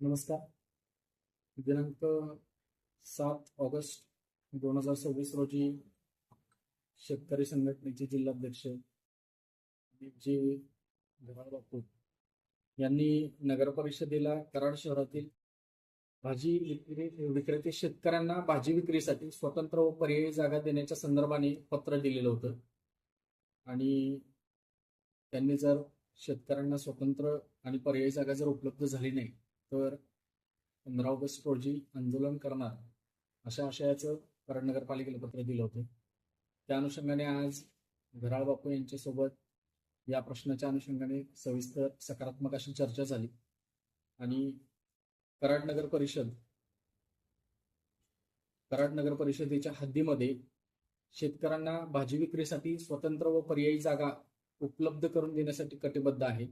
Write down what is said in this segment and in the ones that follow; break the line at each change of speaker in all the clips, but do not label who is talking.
नमस्कार. दिनांक 7 ऑगस्ट 2026 रोजी शेतकरी संघटनेचे जिल्हाध्यक्ष जी धुमाळ बापू यांनी नगर परिषदेला कराड शहरातील भाजी विक्रेते शेतकऱ्यांना भाजी विक्रीसाठी स्वतंत्र व पर्यायी जागा देण्याच्या संदर्भाने पत्र दिलेलं होतं. आणि त्यांनी जर शेतकऱ्यांना स्वतंत्र आणि पर्यायी जागा जर उपलब्ध झाली नाही तर 15 ऑगस्ट रोजी आंदोलन करणार अशा आशयाचं कराड नगरपालिकेला पत्र दिलं होतं. त्या अनुषंगाने आज घराळ बापू यांच्यासोबत या प्रश्नाच्या अनुषंगाने सविस्तर सकारात्मक अशी चर्चा झाली आणि कराड नगर परिषदेच्या हद्दीमध्ये शेतकऱ्यांना भाजी विक्रीसाठी स्वतंत्र व पर्यायी जागा उपलब्ध करून देण्यासाठी कटिबद्ध आहे.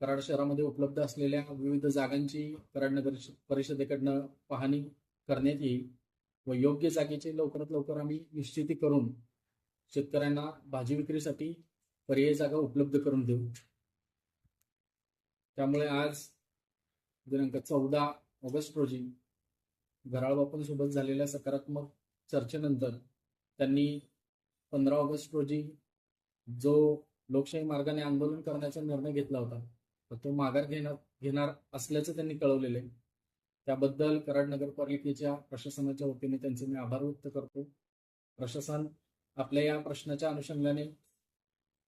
कराड शहरामध्ये उपलब्ध असलेल्या विविध जागांची कराड नगर परिषदेकडनं पाहणी करण्यात येईल व योग्य जागेचे लवकरात लवकर आम्ही निश्चिती करून शेतकऱ्यांना भाजी विक्रीसाठी पर्यायी जागा उपलब्ध करून देऊ. त्यामुळे आज दिनांक 14 ऑगस्ट रोजी घराळ बापूंसोबत झालेल्या सकारात्मक चर्चेनंतर त्यांनी 15 ऑगस्ट रोजी जो लोकशाही मार्गाने आंदोलन करण्याचा निर्णय घेतला होता तो माघार घेणार असल्याचं त्यांनी कळवलेलं आहे. त्याबद्दल कराड नगरपालिकेच्या प्रशासनाच्या वतीने त्यांचे मी आभार व्यक्त करतो. प्रशासन आपल्या या प्रश्नाच्या अनुषंगाने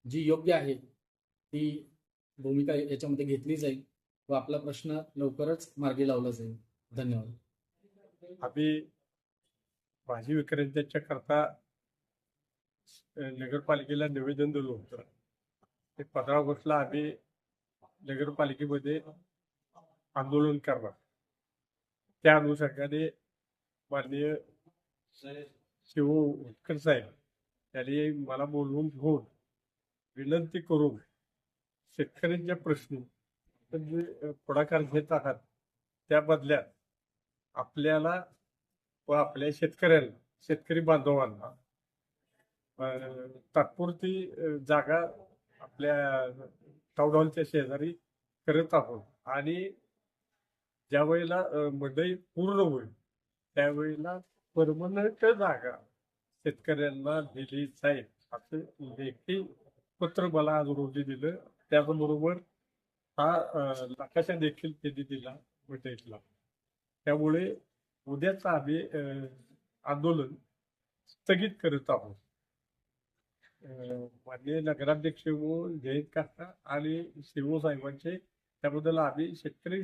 जी योग्य आहे ती भूमिका याच्यामध्ये घेतली जाईल व आपला प्रश्न लवकरच मार्गी लावला जाईल. धन्यवाद.
आम्ही भाजी विक्रेत्याच्या करता नगरपालिकेला निवेदन दिलं होतं. ते 15 ऑगस्टला आम्ही नगरपालिकेमध्ये आंदोलन करणार. त्या अनुषंगाने माननीय शिव उत्कट साहेब यांनी मला बोलवून घेऊन विनंती करून शेतकऱ्यांच्या प्रश्नी जे पुढाकार घेत आहात त्या बदल्यात आपल्याला व आपल्या शेतकरी बांधवांना तात्पुरती जागा आपल्या टाऊन हॉलच्या शेजारी करत आहोत आणि ज्या वेळेला मंडई पूर्ण होईल त्यावेळेला परमनंट जागा शेतकऱ्यांना दिली जाईल असं लेखी पत्र मला आज रोजी दिलं. त्याचबरोबर हा नकाशा देखील त्यांनी दिला मंडईतला. त्यामुळे उद्याच आम्ही आंदोलन स्थगित करत आहोत. माननीय नगराध्यक्ष जयंत काका आणि शिवो साहेबांचे त्याबद्दल आम्ही शेतकरी